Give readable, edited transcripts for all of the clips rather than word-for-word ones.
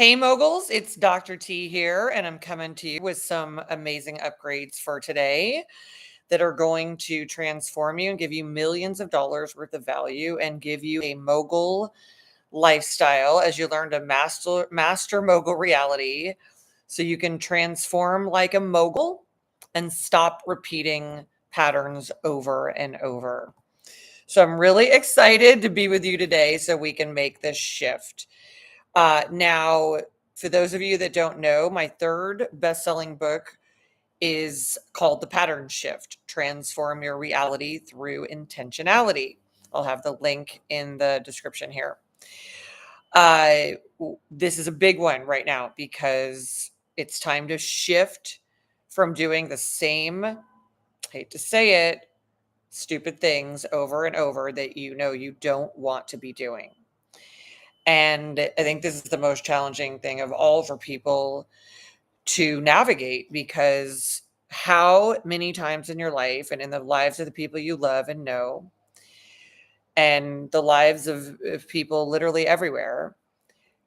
Hey moguls, it's Dr. T here, and I'm coming to you with some amazing upgrades for today that are going to transform you and give you millions of dollars worth of value and give you a mogul lifestyle as you learn to master mogul reality so you can transform like a mogul and stop repeating patterns over and over. So I'm really excited to be with you today so we can make this shift. Now, for those of you that don't know, my third best-selling book is called The Pattern Shift: Transform Your Reality Through Intentionality. I'll have the link in the description here. This is a big one right now because it's time to shift from doing the same, hate to say it, stupid things over and over that you know you don't want to be doing. And I think this is the most challenging thing of all for people to navigate, because how many times in your life and in the lives of the people you love and know, and the lives of people literally everywhere,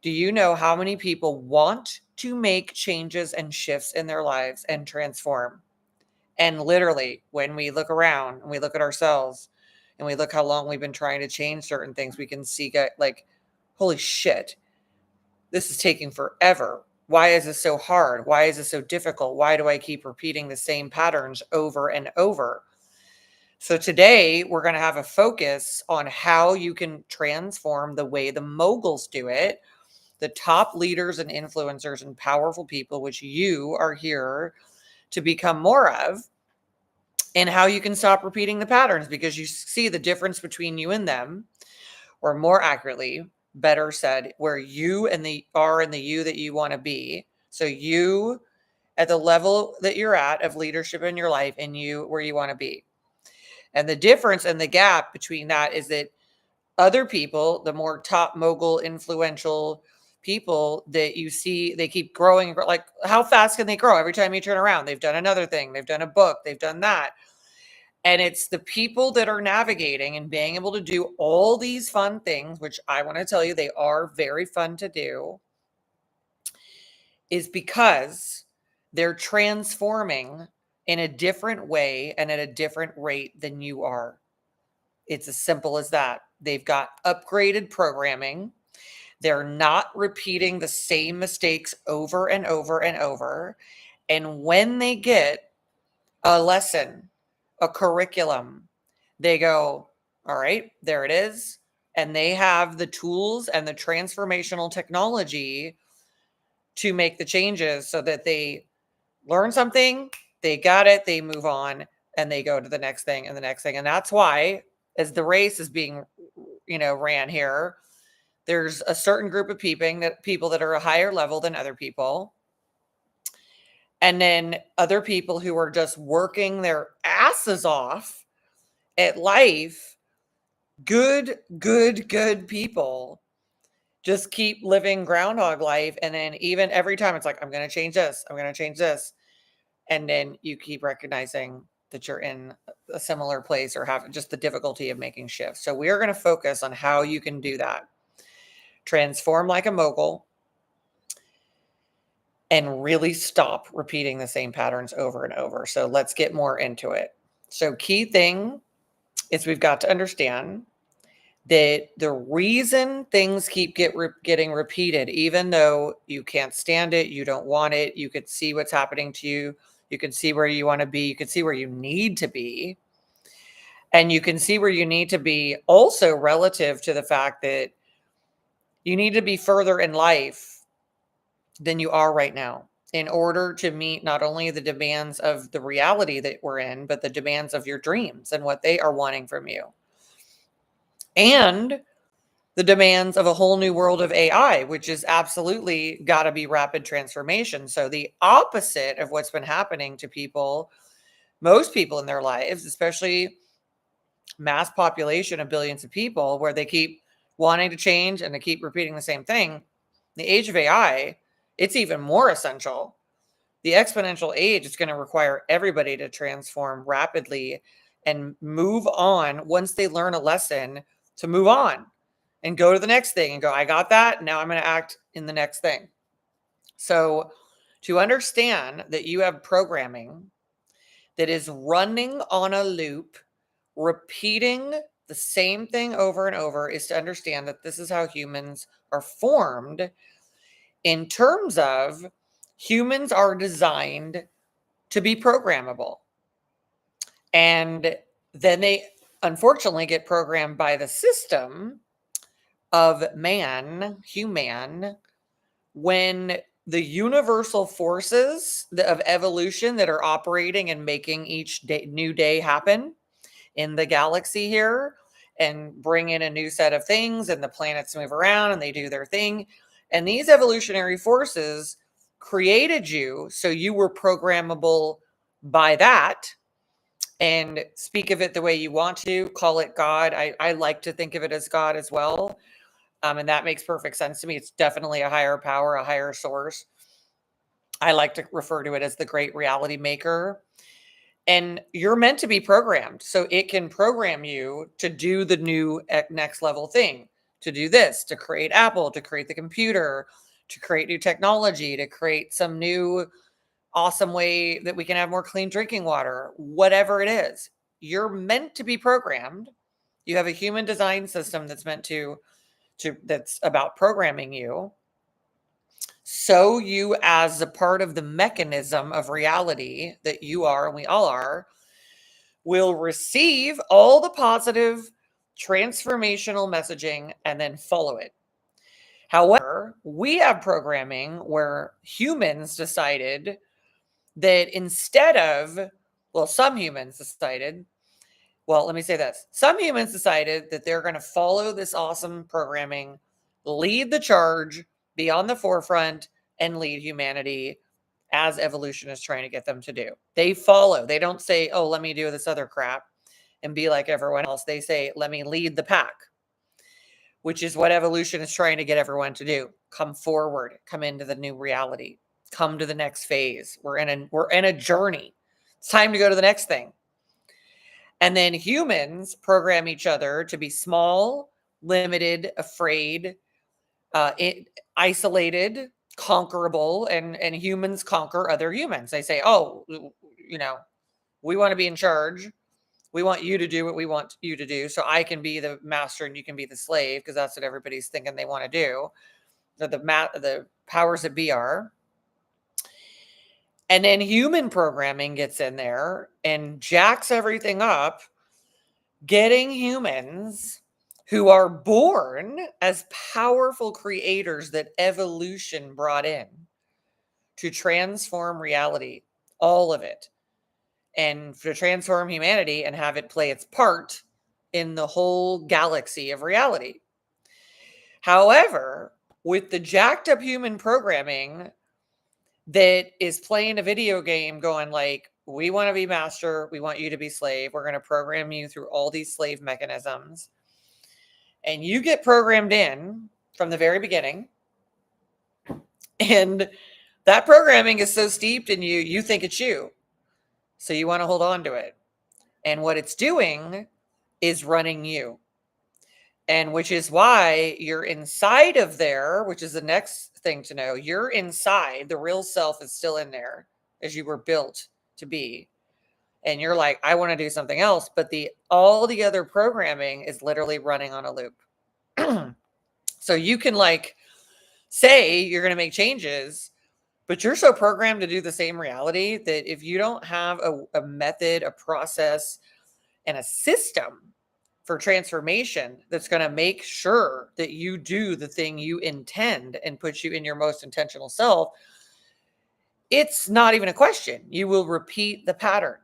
do you know how many people want to make changes and shifts in their lives and transform? And literally, when we look around and we look at ourselves and we look how long we've been trying to change certain things, we can see like, holy shit, this is taking forever. Why is this so hard? Why is this so difficult? Why do I keep repeating the same patterns over and over? So today we're going to have a focus on how you can transform the way the moguls do it, the top leaders and influencers and powerful people, which you are here to become more of, and how you can stop repeating the patterns because you see the difference between you and them, or more accurately, better said, where you and the you that you want to be. So you at the level that you're at of leadership in your life, and you where you want to be. And the difference and the gap between that is that other people, the more top mogul influential people that you see, they keep growing. Like, how fast can they grow? Every time you turn around, they've done another thing, they've done a book, they've done that. And it's the people that are navigating and being able to do all these fun things, which I want to tell you, they are very fun to do, is because they're transforming in a different way and at a different rate than you are. It's as simple as that. They've got upgraded programming. They're not repeating the same mistakes over and over and over. And when they get a lesson, a curriculum, they go, all right, there it is. And they have the tools and the transformational technology to make the changes so that they learn something, they got it, they move on, and they go to the next thing and the next thing. And that's why, as the race is being, ran here, there's a certain group of people that are a higher level than other people. And then other people who are just working their asses off at life, good people, just keep living groundhog life. And then even every time it's like, I'm going to change this, I'm going to change this. And then you keep recognizing that you're in a similar place or have just the difficulty of making shifts. So we are going to focus on how you can do that. Transform like a mogul and really stop repeating the same patterns over and over. So let's get more into it. So key thing is we've got to understand that the reason things keep getting repeated, even though you can't stand it, you don't want it, you could see what's happening to you, you can see where you want to be, you can see where you need to be, and you can see where you need to be also relative to the fact that you need to be further in life than you are right now in order to meet not only the demands of the reality that we're in, but the demands of your dreams and what they are wanting from you. And the demands of a whole new world of AI, which is absolutely got to be rapid transformation. So the opposite of what's been happening to people, most people in their lives, especially mass population of billions of people, where they keep wanting to change and they keep repeating the same thing. The age of AI, it's even more essential. The exponential age is going to require everybody to transform rapidly and move on once they learn a lesson, to move on and go to the next thing and go, I got that. Now I'm going to act in the next thing. So to understand that you have programming that is running on a loop, repeating the same thing over and over, is to understand that this is how humans are formed, in terms of humans are designed to be programmable. And then they unfortunately get programmed by the system of human, when the universal forces of evolution that are operating and making each new day happen in the galaxy here and bring in a new set of things, and the planets move around and they do their thing. And these evolutionary forces created you, so you were programmable by that. And speak of it the way you want to, call it God. I like to think of it as God as well. And that makes perfect sense to me. It's definitely a higher power, a higher source. I like to refer to it as the great reality maker. And you're meant to be programmed, so it can program you to do the new next level thing, to do this, to create Apple, to create the computer, to create new technology, to create some new awesome way that we can have more clean drinking water, whatever it is. You're meant to be programmed. You have a human design system that's meant to that's about programming you. So you, as a part of the mechanism of reality that you are, and we all are, will receive all the positive transformational messaging and then follow it. However, we have programming where humans decided that instead of, well, some humans decided, well, let me say this. Some humans decided that they're going to follow this awesome programming, lead the charge, be on the forefront, and lead humanity as evolution is trying to get them to do. They follow. They don't say, oh, let me do this other crap and be like everyone else. They say, let me lead the pack, which is what evolution is trying to get everyone to do. Come forward, come into the new reality, come to the next phase. We're in a journey. It's time to go to the next thing. And then humans program each other to be small, limited, afraid, isolated, conquerable, and humans conquer other humans. They say, oh, we want to be in charge. We want you to do what we want you to do, so I can be the master and you can be the slave, because that's what everybody's thinking they want to do. The powers that be are. And then human programming gets in there and jacks everything up, getting humans who are born as powerful creators that evolution brought in to transform reality, all of it, and to transform humanity and have it play its part in the whole galaxy of reality. However, with the jacked up human programming that is playing a video game going like, we want to be master, we want you to be slave, we're going to program you through all these slave mechanisms. And you get programmed in from the very beginning. And that programming is so steeped in you, you think it's you. So you want to hold on to it. And what it's doing is running you. And which is why you're inside of there, which is the next thing to know. You're inside. The real self is still in there, as you were built to be. And you're like, I want to do something else. But all the other programming is literally running on a loop. So you can say you're going to make changes, but you're so programmed to do the same reality that if you don't have a method, a process, and a system for transformation that's going to make sure that you do the thing you intend and put you in your most intentional self, it's not even a question. You will repeat the pattern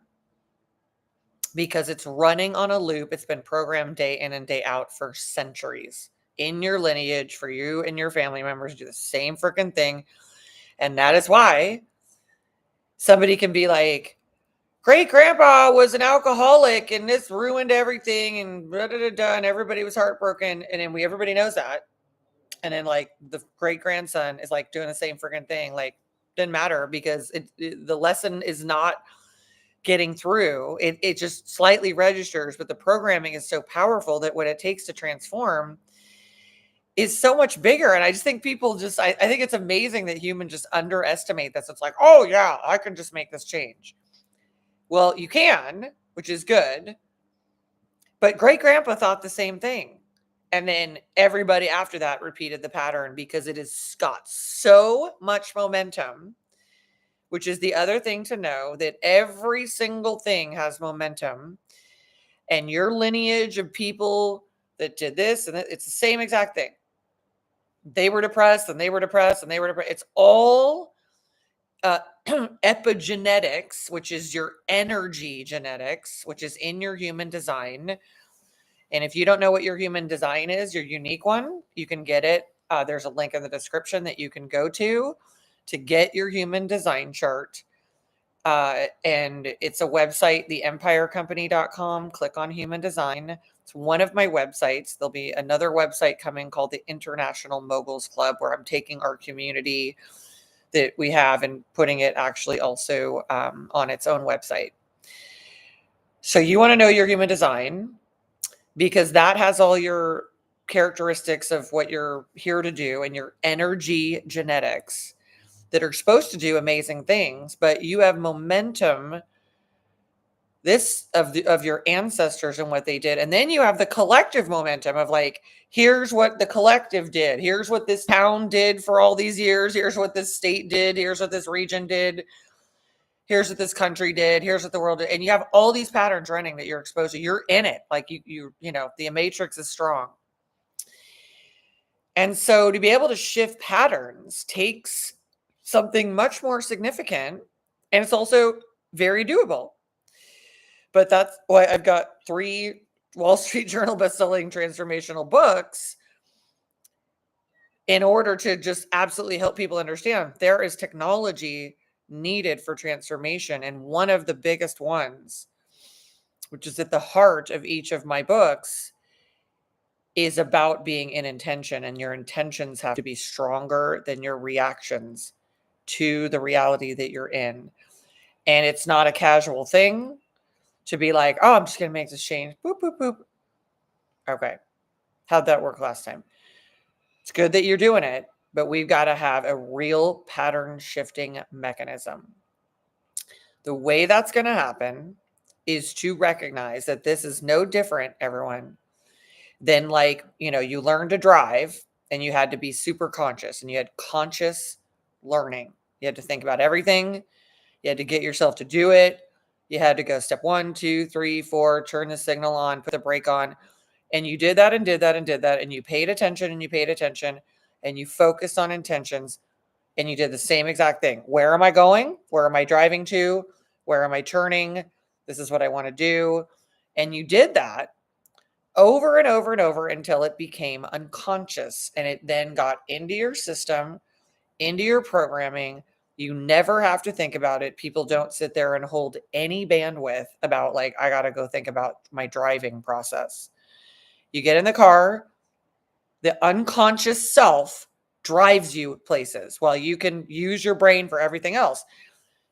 because it's running on a loop. It's been programmed day in and day out for centuries in your lineage, for you and your family members do the same freaking thing. And that is why somebody can be like, great grandpa was an alcoholic and this ruined everything and blah, blah, blah, blah, and everybody was heartbroken. And then everybody knows that. And then the great grandson is doing the same freaking thing. Didn't matter because the lesson is not getting through. It just slightly registers, but the programming is so powerful that what it takes to transform is so much bigger. And I just think people just, I think it's amazing that humans just underestimate this. It's like, oh yeah, I can just make this change. Well, you can, which is good. But great grandpa thought the same thing. And then everybody after that repeated the pattern because it has got so much momentum, which is the other thing to know, that every single thing has momentum. And your lineage of people that did this, and it's the same exact thing. They were depressed and they were depressed and they were depressed. It's all epigenetics, which is your energy genetics, which is in your human design. And if you don't know what your human design is, your unique one, you can get it. There's a link in the description that you can go to get your human design chart. And it's a website, theempirecompany.com. Click on human design. It's one of my websites. There'll be another website coming called the International Moguls Club, where I'm taking our community that we have and putting it actually also on its own website. So you want to know your human design, because that has all your characteristics of what you're here to do and your energy genetics that are supposed to do amazing things, but you have momentum of your ancestors and what they did. And then you have the collective momentum of like, here's what the collective did. Here's what this town did for all these years. Here's what this state did. Here's what this region did. Here's what this country did. Here's what the world did. And you have all these patterns running that you're exposed to. You're in it. Like you know, the matrix is strong. And so to be able to shift patterns takes something much more significant. And it's also very doable. But that's why I've got 3 Wall Street Journal bestselling transformational books, in order to just absolutely help people understand there is technology needed for transformation. And one of the biggest ones, which is at the heart of each of my books, is about being in intention. And your intentions have to be stronger than your reactions to the reality that you're in. And it's not a casual thing to be like, oh, I'm just going to make this change. Boop, boop, boop. Okay. How'd that work last time? It's good that you're doing it, but we've got to have a real pattern shifting mechanism. The way that's going to happen is to recognize that this is no different, everyone, than like, you learned to drive and you had to be super conscious and you had conscious learning. You had to think about everything. You had to get yourself to do it. You had to go step 1, 2, 3, 4, turn the signal on, put the brake on. And you did that and did that and did that. And you paid attention and you paid attention and you focused on intentions and you did the same exact thing. Where am I going? Where am I driving to? Where am I turning? This is what I want to do. And you did that over and over and over until it became unconscious. And it then got into your system, into your programming. You never have to think about it. People don't sit there and hold any bandwidth about like, I got to go think about my driving process. You get in the car, the unconscious self drives you places while you can use your brain for everything else.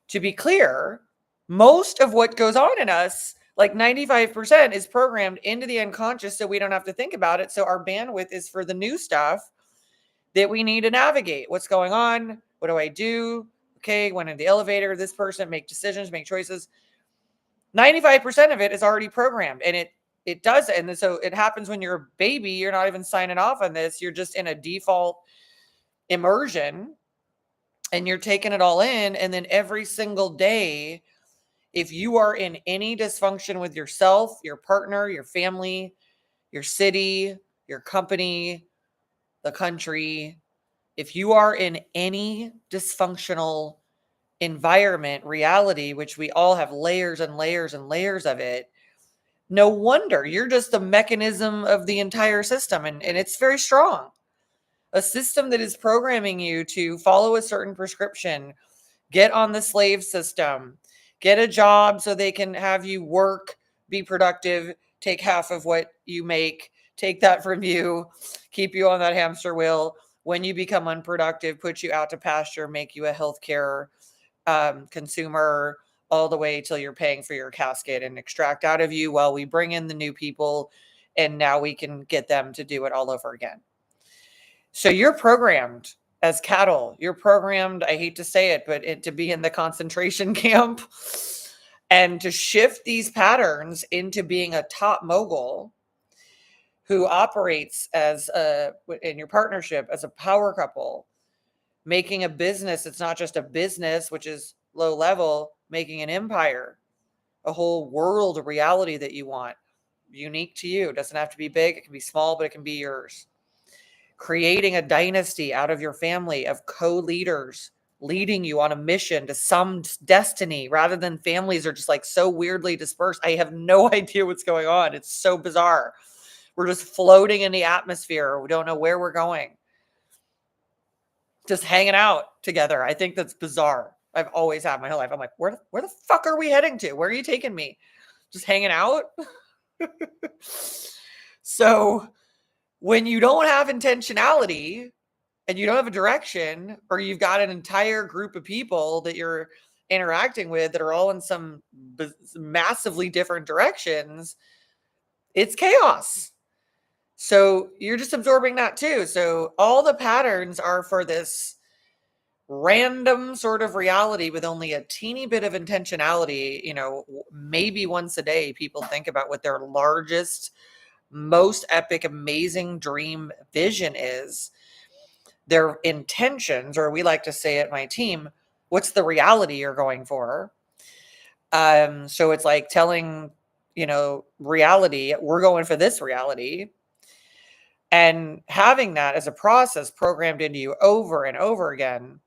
To be clear, most of what goes on in us, like 95%, is programmed into the unconscious so we don't have to think about it. So our bandwidth is for the new stuff that we need to navigate. What's going on? What do I do? Okay, went in the elevator, this person, make decisions, make choices. 95% of it is already programmed, and it does. And so it happens when you're a baby. You're not even signing off on this. You're just in a default immersion and you're taking it all in. And then every single day, if you are in any dysfunction with yourself, your partner, your family, your city, your company, the country, if you are in any dysfunctional environment, reality, which we all have layers and layers and layers of it, no wonder you're just the mechanism of the entire system. And it's very strong. A system that is programming you to follow a certain prescription, get on the slave system, get a job so they can have you work, be productive, take half of what you make, take that from you, keep you on that hamster wheel. When you become unproductive, put you out to pasture, make you a healthcare consumer, all the way till you're paying for your casket, and extract out of you while we bring in the new people. And now we can get them to do it all over again. So you're programmed as cattle. You're programmed, I hate to say it, but to be in the concentration camp and to shift these patterns into being a top mogul who operates as in your partnership as a power couple, making a business. It's not just a business, which is low level, making an empire, a whole world of reality that you want, unique to you. It doesn't have to be big. It can be small, but it can be yours. Creating a dynasty out of your family of co-leaders leading you on a mission to some destiny, rather than families are just like so weirdly dispersed. I have no idea what's going on. It's so bizarre. We're just floating in the atmosphere. We don't know where we're going. Just hanging out together. I think that's bizarre. I've always had my whole life. I'm like, where the fuck are we heading to? Where are you taking me? Just hanging out? So when you don't have intentionality and you don't have a direction, or you've got an entire group of people that you're interacting with that are all in some massively different directions, it's chaos. So you're just absorbing that too. So all the patterns are for this random sort of reality with only a teeny bit of intentionality. Maybe once a day, people think about what their largest, most epic, amazing dream vision is, their intentions, or we like to say at my team, what's the reality you're going for? So it's like telling, reality, we're going for this reality. And having that as a process programmed into you over and over again,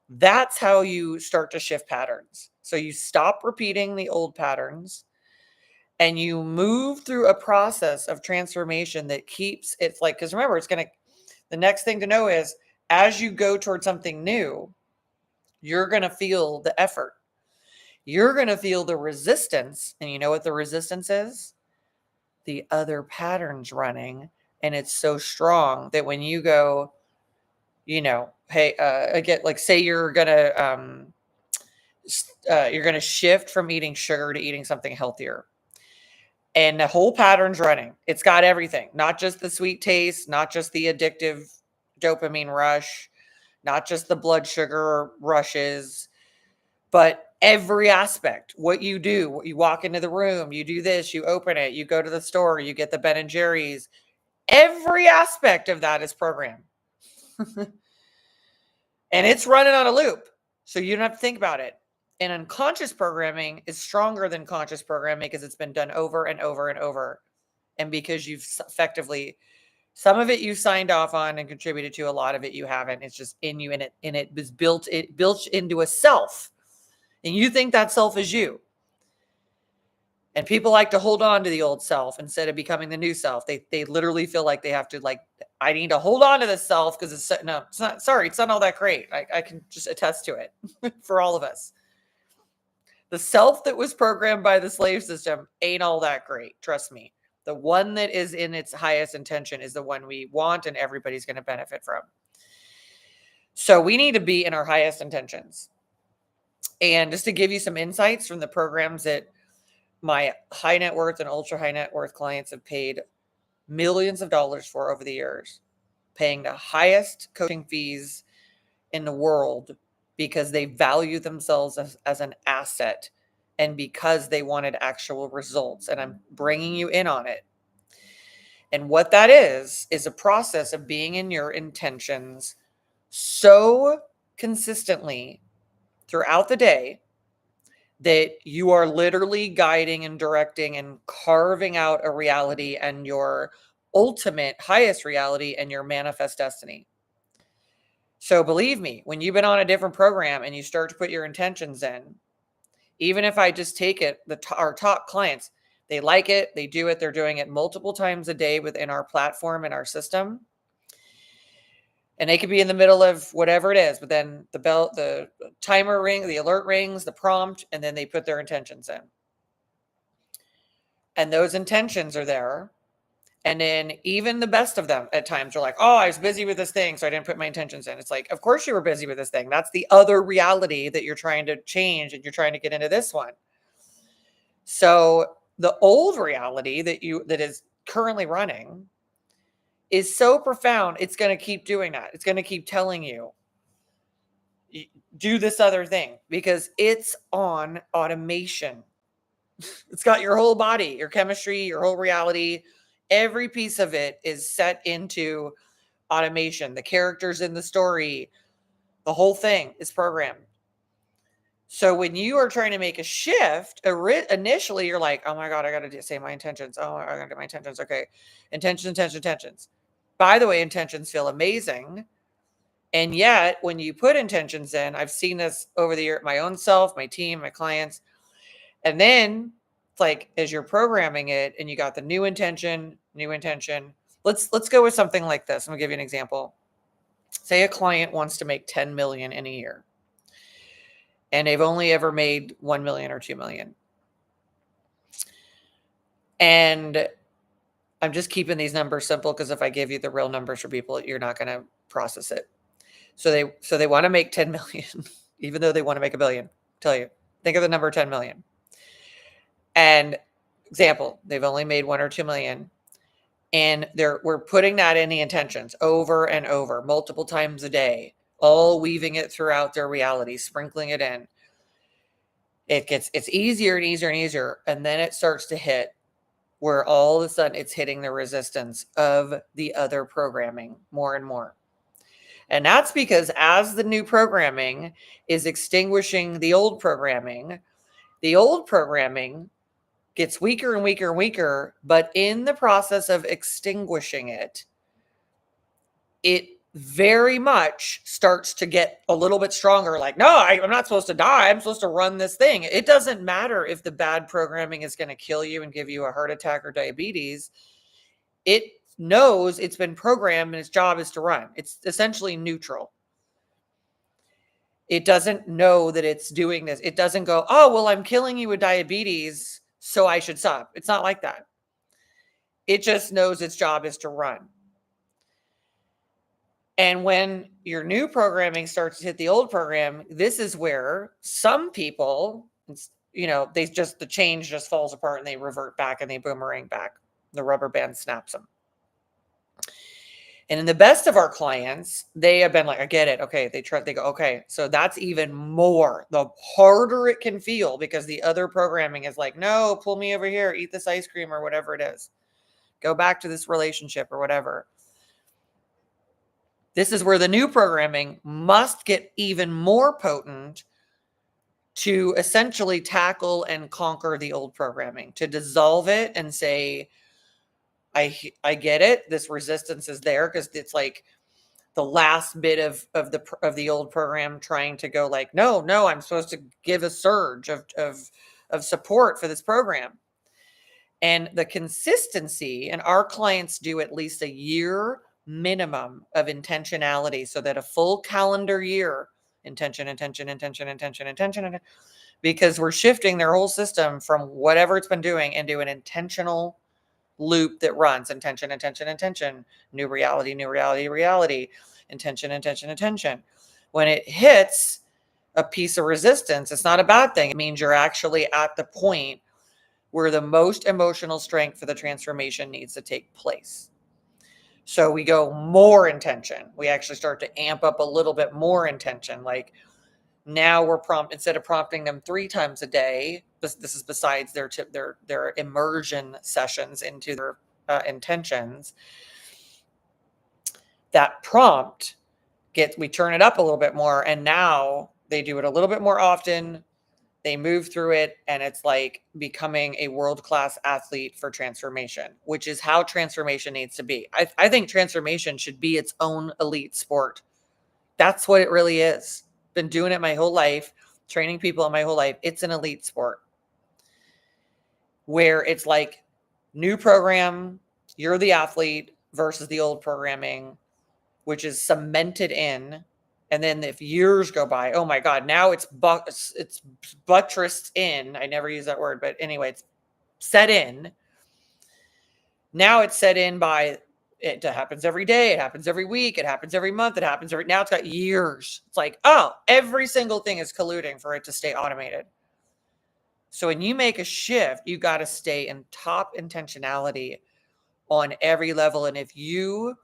that's how you start to shift patterns. So you stop repeating the old patterns and you move through a process of transformation that keeps it's like, because remember, the next thing to know is as you go towards something new, you're going to feel the effort. You're going to feel the resistance. And you know what the resistance is? The other patterns running. And it's so strong that when you go, hey, again, like say you're going to shift from eating sugar to eating something healthier. And the whole pattern's running. It's got everything, not just the sweet taste, not just the addictive dopamine rush, not just the blood sugar rushes, but every aspect. What you do, you walk into the room, you do this, you open it, you go to the store, you get the Ben and Jerry's. Every aspect of that is programmed. And it's running on a loop. So you don't have to think about it. And unconscious programming is stronger than conscious programming because it's been done over and over and over. And because you've effectively, some of it you signed off on and contributed to, a lot of it you haven't. It's just in you, and it was built into a self. And you think that self is you. And people like to hold on to the old self instead of becoming the new self. They literally feel like they have to, like, I need to hold on to this self because it's not, sorry, it's not all that great. I can just attest to it for all of us. The self that was programmed by the slave system ain't all that great. Trust me. The one that is in its highest intention is the one we want and everybody's going to benefit from. So we need to be in our highest intentions. And just to give you some insights from the programs that my high net worth and ultra high net worth clients have paid millions of dollars for over the years, paying the highest coaching fees in the world because they value themselves as an asset and because they wanted actual results. And I'm bringing you in on it. And what that is a process of being in your intentions so consistently throughout the day that you are literally guiding and directing and carving out a reality and your ultimate highest reality and your manifest destiny. So believe me, when you've been on a different program and you start to put your intentions in, even if I just take it, our top clients, they like it, they do it, they're doing it multiple times a day within our platform and our system. And they could be in the middle of whatever it is, but then the timer ring, the alert rings, the prompt, and then they put their intentions in. And those intentions are there. And then even the best of them at times are like, oh, I was busy with this thing, so I didn't put my intentions in. It's like, of course you were busy with this thing. That's the other reality that you're trying to change, and you're trying to get into this one. So the old reality that is currently running is so profound. It's going to keep doing that. It's going to keep telling you, do this other thing, because it's on automation. It's got your whole body, your chemistry, your whole reality. Every piece of it is set into automation. The characters in the story, the whole thing is programmed. So when you are trying to make a shift, initially you're like, oh my God, I got to say my intentions. Oh, I got to do my intentions. Okay. Intentions. By the way, intentions feel amazing. And yet when you put intentions in, I've seen this over the year, my own self, my team, my clients. And then it's like, as you're programming it and you got the new intention. Let's go with something like this. I'm gonna give you an example. Say a client wants to make 10 million in a year, and they've only ever made 1 million or 2 million. And I'm just keeping these numbers simple, because if I give you the real numbers for people, you're not going to process it. So they want to make 10 million, even though they want to make $1 billion. Tell you, think of the number 10 million. And example, they've only made 1 or 2 million. And we're putting that in the intentions over and over, multiple times a day, all weaving it throughout their reality, sprinkling it in. It's easier and easier and easier. And then it starts to hit where all of a sudden it's hitting the resistance of the other programming more and more. And that's because as the new programming is extinguishing the old programming gets weaker and weaker and weaker. But in the process of extinguishing it, it very much starts to get a little bit stronger. Like, no, I'm not supposed to die. I'm supposed to run this thing. It doesn't matter if the bad programming is going to kill you and give you a heart attack or diabetes. It knows it's been programmed and its job is to run. It's essentially neutral. It doesn't know that it's doing this. It doesn't go, oh, well, I'm killing you with diabetes, so I should stop. It's not like that. It just knows its job is to run. And when your new programming starts to hit the old program, this is where some people, the change just falls apart and they revert back and they boomerang back. The rubber band snaps them. And in the best of our clients, they have been like, I get it. Okay. They go, okay. So that's even more, the harder it can feel, because the other programming is like, no, pull me over here, eat this ice cream or whatever it is. Go back to this relationship or whatever. This is where the new programming must get even more potent to essentially tackle and conquer the old programming, to dissolve it and say, I get it. This resistance is there because it's like the last bit of the old program trying to go like, no, I'm supposed to give a surge of support for this program. And the consistency, and our clients do at least a year minimum of intentionality, so that a full calendar year, intention, because we're shifting their whole system from whatever it's been doing into an intentional loop that runs intention, new reality, intention. When it hits a piece of resistance, it's not a bad thing. It means you're actually at the point where the most emotional strength for the transformation needs to take place. So we go more intention. We actually start to amp up a little bit more intention. Like now we're instead of prompting them 3 times a day, this is besides their immersion sessions into their intentions. That prompt we turn it up a little bit more, and now they do it a little bit more often. They move through it, and it's like becoming a world-class athlete for transformation, which is how transformation needs to be. I think transformation should be its own elite sport. That's what it really is. Been doing it my whole life, training people in my whole life. It's an elite sport where it's like new program, you're the athlete versus the old programming, which is cemented in. And then if years go by, oh my God, now it's buttressed in. I never use that word, but anyway, it's set in. Now it's set in by, it happens every day. It happens every week. It happens every month. Now it's got years. It's like, oh, every single thing is colluding for it to stay automated. So when you make a shift, you got to stay in top intentionality on every level. And if you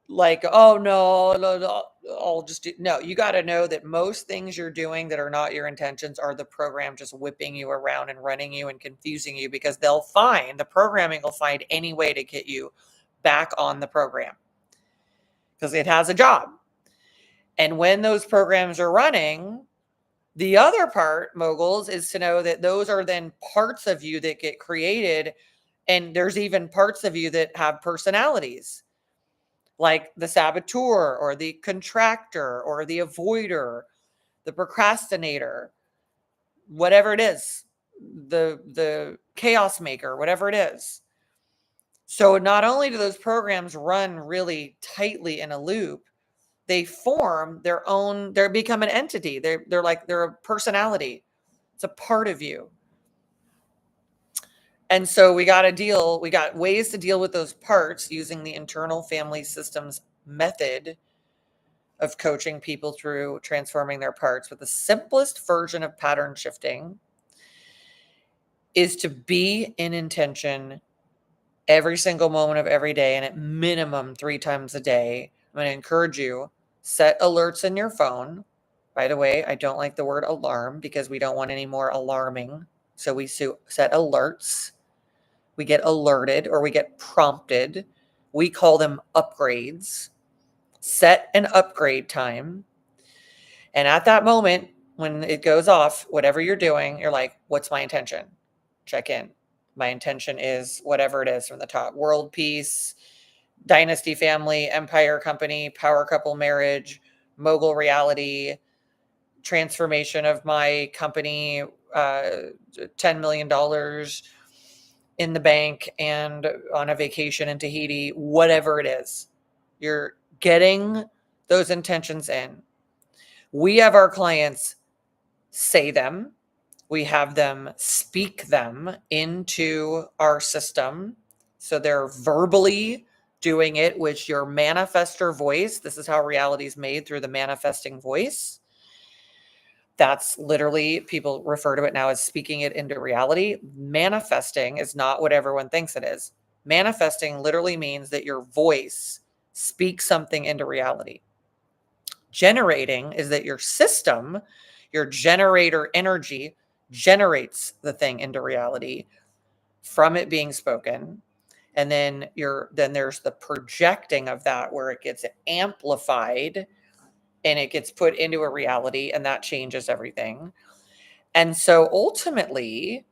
like, oh no, I'll just do, no, you got to know that most things you're doing that are not your intentions are the program just whipping you around and running you and confusing you, because the programming will find any way to get you back on the program because it has a job. And when those programs are running, the other part, moguls, is to know that those are then parts of you that get created. And there's even parts of you that have personalities, like the saboteur or the contractor or the avoider, the procrastinator, whatever it is, the chaos maker, whatever it is. So not only do those programs run really tightly in a loop, they form their own, they become an entity. They're a personality. It's a part of you. And so we got ways to deal with those parts using the internal family systems method of coaching people through transforming their parts. But the simplest version of pattern shifting is to be in intention every single moment of every day, and at minimum 3 times a day. I'm going to encourage you, set alerts in your phone. By the way, I don't like the word alarm because we don't want any more alarming. So we set alerts. We get alerted or we get prompted. We call them upgrades. Set an upgrade time. And at that moment, when it goes off, whatever you're doing, you're like, what's my intention? Check in. My intention is whatever it is from the top: world peace, dynasty family, empire company, power couple marriage, mogul reality, transformation of my company, $10 million in the bank and on a vacation in Tahiti, whatever it is. You're getting those intentions in. We have our clients say them. We have them speak them into our system. So they're verbally doing it with your manifestor voice. This is how reality is made, through the manifesting voice. That's literally, people refer to it now as speaking it into reality. Manifesting is not what everyone thinks it is. Manifesting literally means that your voice speaks something into reality. Generating is that your system, your generator energy, generates the thing into reality from it being spoken. And then there's the projecting of that, where it gets amplified and it gets put into a reality, and that changes everything. And so ultimately,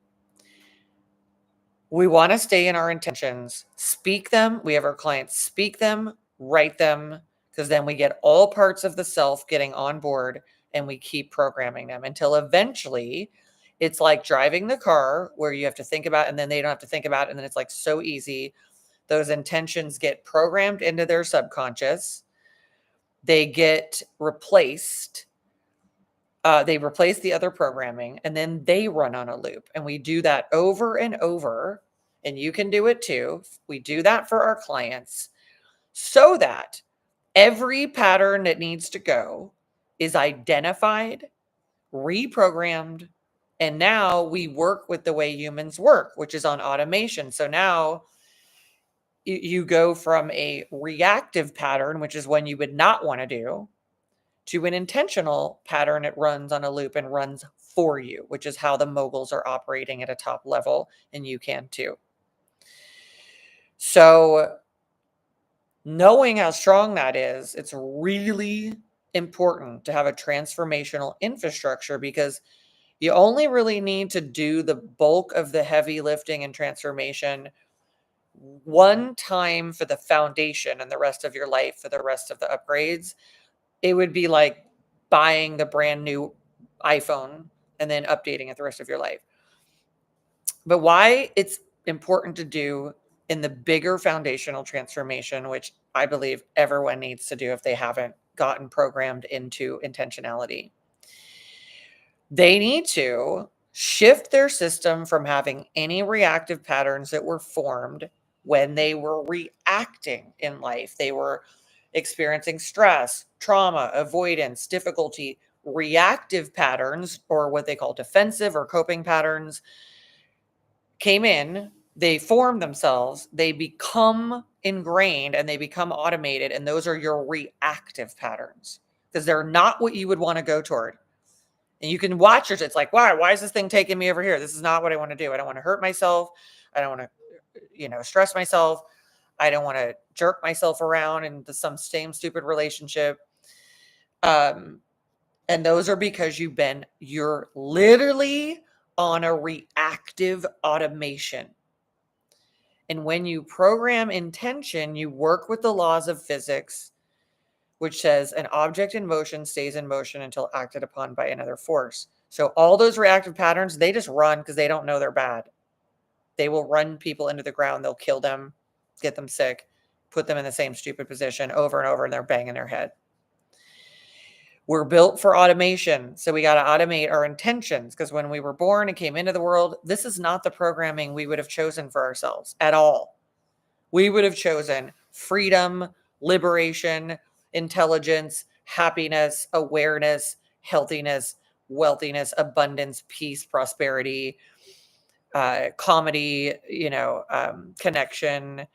we want to stay in our intentions, speak them. We have our clients speak them, write them, because then we get all parts of the self getting on board, and we keep programming them until eventually it's like driving the car, where you have to think about it, and then they don't have to think about it. And then it's like so easy. Those intentions get programmed into their subconscious. They get replaced. They replace the other programming, and then they run on a loop. And we do that over and over. And you can do it too. We do that for our clients so that every pattern that needs to go is identified, reprogrammed, and now we work with the way humans work, which is on automation. So now you go from a reactive pattern, which is one you would not want to do, to an intentional pattern. It runs on a loop and runs for you, which is how the moguls are operating at a top level, and you can too. So knowing how strong that is, it's really important to have a transformational infrastructure, because you only really need to do the bulk of the heavy lifting and transformation one time for the foundation, and the rest of your life for the rest of the upgrades. It would be like buying the brand new iPhone and then updating it the rest of your life. But why it's important to do in the bigger foundational transformation, which I believe everyone needs to do if they haven't gotten programmed into intentionality. They need to shift their system from having any reactive patterns that were formed when they were reacting in life. They were experiencing stress, trauma, avoidance, difficulty. Reactive patterns, or what they call defensive or coping patterns, came in. they form themselves, they become ingrained, and they become automated. And those are your reactive patterns because they're not what you would want to go toward. And you can watch it. It's like, why is this thing taking me over here? This is not what I want to do. I don't want to hurt myself. I don't want to, stress myself. I don't want to jerk myself around into some same stupid relationship. And those are because you're literally on a reactive automation. And when you program intention, you work with the laws of physics, which says an object in motion stays in motion until acted upon by another force. So all those reactive patterns, they just run because they don't know they're bad. They will run people into the ground. They'll kill them, get them sick, put them in the same stupid position over and over, and they're banging their head. We're built for automation. So we got to automate our intentions because when we were born and came into the world, this is not the programming we would have chosen for ourselves at all. We would have chosen freedom, liberation, intelligence, happiness, awareness, healthiness, wealthiness, abundance, peace, prosperity, comedy, connection,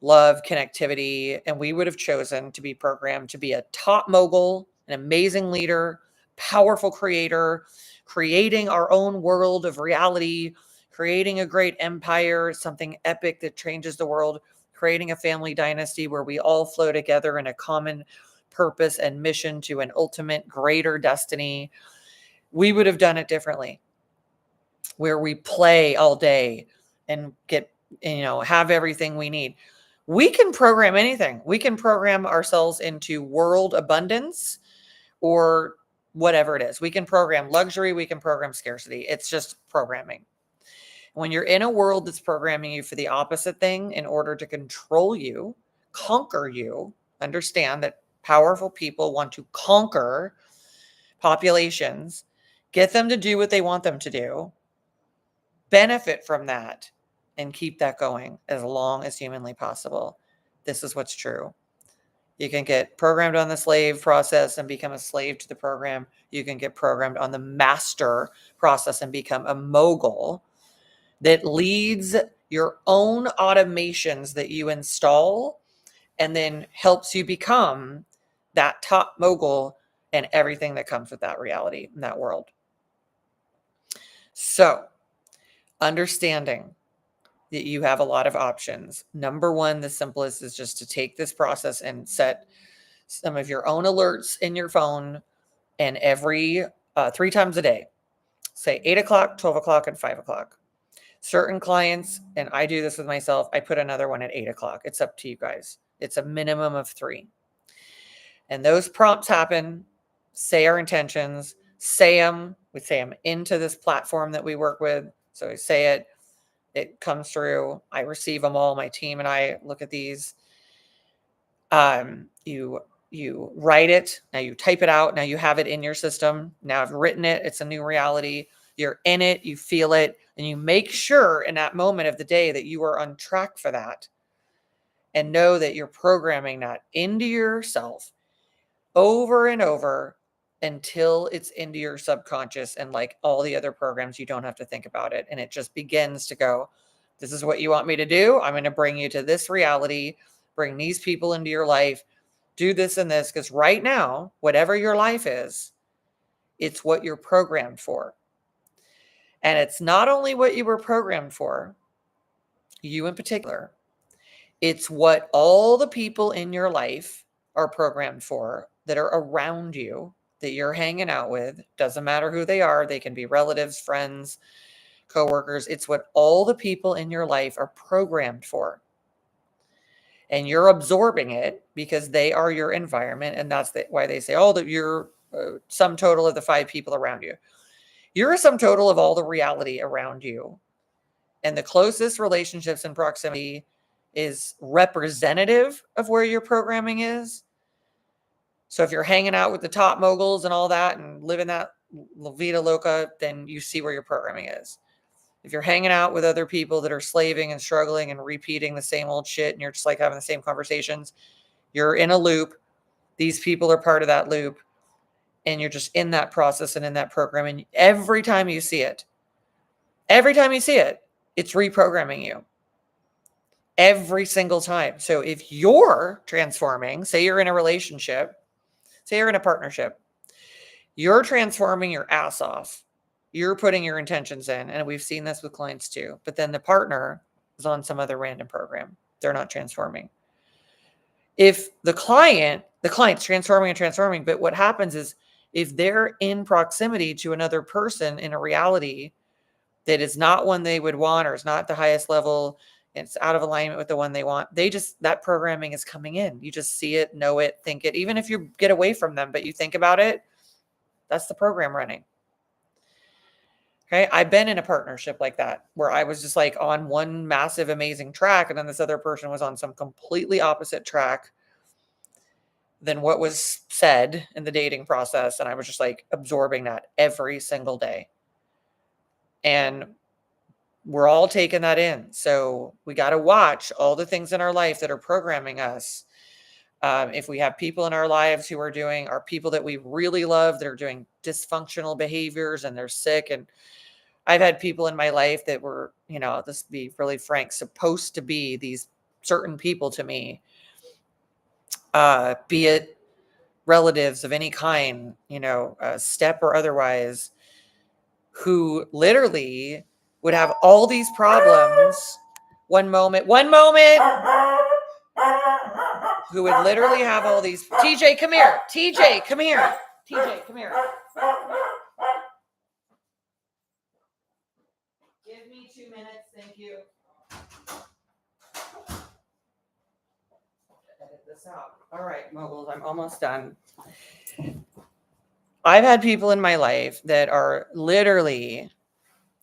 love, connectivity. And we would have chosen to be programmed to be a top mogul, an amazing leader, powerful creator, creating our own world of reality, creating a great empire, something epic that changes the world, creating a family dynasty where we all flow together in a common purpose and mission to an ultimate greater destiny. We would have done it differently, where we play all day and get, have everything we need. We can program anything. We can program ourselves into world abundance or whatever it is. We can program luxury. We can program scarcity. It's just programming. When you're in a world that's programming you for the opposite thing in order to control you, conquer you, understand that powerful people want to conquer populations, get them to do what they want them to do, benefit from that, and keep that going as long as humanly possible. This is what's true. You can get programmed on the slave process and become a slave to the program. You can get programmed on the master process and become a mogul that leads your own automations that you install and then helps you become that top mogul and everything that comes with that reality in that world. So, understanding that you have a lot of options. Number one, the simplest is just to take this process and set some of your own alerts in your phone, and every 3 times a day, say 8 o'clock, 12 o'clock, and 5 o'clock. Certain clients, and I do this with myself, I put another one at 8 o'clock. It's up to you guys. It's a minimum of 3. And those prompts happen, say our intentions, say them. We say them into this platform that we work with. So we say it, it comes through. I receive them all. My team and I look at these. You write it. Now you type it out. Now you have it in your system. Now I've written it. It's a new reality. You're in it. You feel it. And you make sure in that moment of the day that you are on track for that. And know that you're programming that into yourself over and over until it's into your subconscious. And like all the other programs, you don't have to think about it. And it just begins to go, this is what you want me to do. I'm going to bring you to this reality, bring these people into your life, do this and this. Because right now, whatever your life is, it's what you're programmed for. And it's not only what you were programmed for, you in particular, it's what all the people in your life are programmed for that are around you, that you're hanging out with. Doesn't matter who they are. They can be relatives, friends, coworkers. It's what all the people in your life are programmed for. And you're absorbing it because they are your environment. And that's why they say, oh, that you're sum total of the 5 people around you. You're a sum total of all the reality around you. And the closest relationships and proximity is representative of where your programming is. So if you're hanging out with the top moguls and all that and living that La Vida Loca, then you see where your programming is. If you're hanging out with other people that are slaving and struggling and repeating the same old shit and you're just like having the same conversations, you're in a loop. These people are part of that loop. And you're just in that process and in that program. And every time you see it, It's reprogramming you every single time. So if you're transforming, say you're in a relationship, say you're in a partnership, you're transforming your ass off. You're putting your intentions in. And we've seen this with clients too. But then the partner is on some other random program. They're not transforming. If the client's transforming, but what happens is if they're in proximity to another person in a reality that is not one they would want, or is not the highest level, it's out of alignment with the one they want, that programming is coming in. You just see it, know it, think it. Even if you get away from them, but you think about it, that's the program running. Okay. I've been in a partnership like that where I was just like on one massive, amazing track. And then this other person was on some completely opposite track than what was said in the dating process. And I was just like absorbing that every single day. And we're all taking that in. So we got to watch all the things in our life that are programming us. If we have people in our lives who are people that we really love, that are doing dysfunctional behaviors and they're sick. And I've had people in my life that were, this to be really frank, supposed to be these certain people to me, be it relatives of any kind, step or otherwise, who literally would have all these problems. One moment, who would literally have all these. TJ, come here. TJ, come here. TJ, come here. Give me 2 minutes. Thank you. Edit this out. All right, moguls, I'm almost done. I've had people in my life that are literally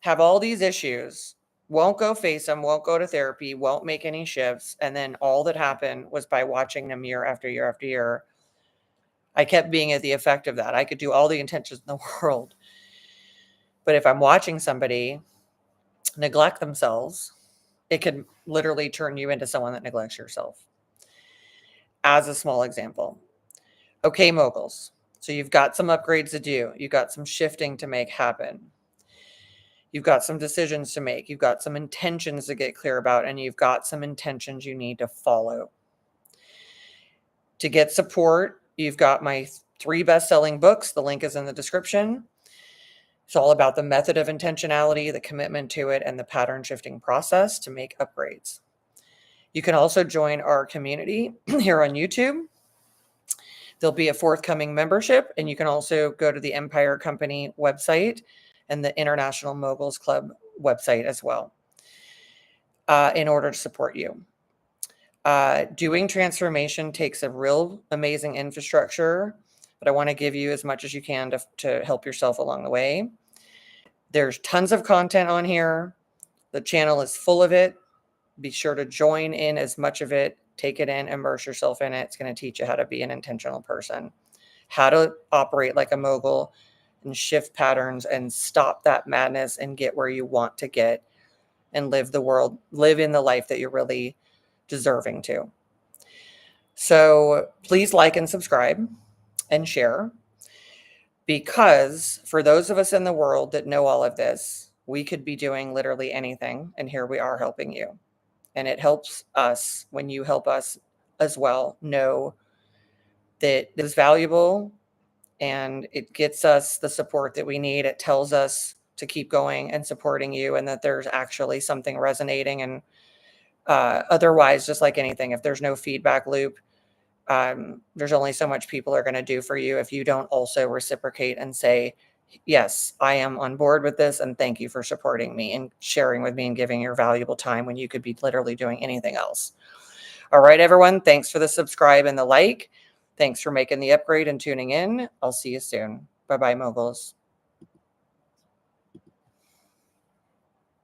have all these issues, won't go face them, won't go to therapy, won't make any shifts. And then all that happened was by watching them year after year after year, I kept being at the effect of that. I could do all the intentions in the world. But if I'm watching somebody neglect themselves, it could literally turn you into someone that neglects yourself. As a small example. Okay, moguls. So you've got some upgrades to do. You've got some shifting to make happen. You've got some decisions to make. You've got some intentions to get clear about, and you've got some intentions you need to follow. To get support, you've got my 3 best-selling books. The link is in the description. It's all about the method of intentionality, the commitment to it, and the pattern shifting process to make upgrades. You can also join our community here on YouTube. There'll be a forthcoming membership, and you can also go to the Empire Company website and the International Moguls Club website as well in order to support you. Doing transformation takes a real amazing infrastructure, but I want to give you as much as you can to help yourself along the way. There's tons of content on here. The channel is full of it. Be sure to join in as much of it. Take it in, immerse yourself in it. It's going to teach you how to be an intentional person, how to operate like a mogul and shift patterns and stop that madness and get where you want to get and live in the life that you're really deserving to. So please like and subscribe and share, because for those of us in the world that know all of this, we could be doing literally anything. And here we are helping you. And it helps us when you help us as well know that it is valuable, and it gets us the support that we need. It tells us to keep going and supporting you, and that there's actually something resonating. And otherwise, just like anything, if there's no feedback loop, there's only so much people are going to do for you if you don't also reciprocate and say, yes, I am on board with this, and thank you for supporting me and sharing with me and giving your valuable time when you could be literally doing anything else. All right, everyone. Thanks for the subscribe and the like. Thanks for making the upgrade and tuning in. I'll see you soon. Bye-bye, moguls.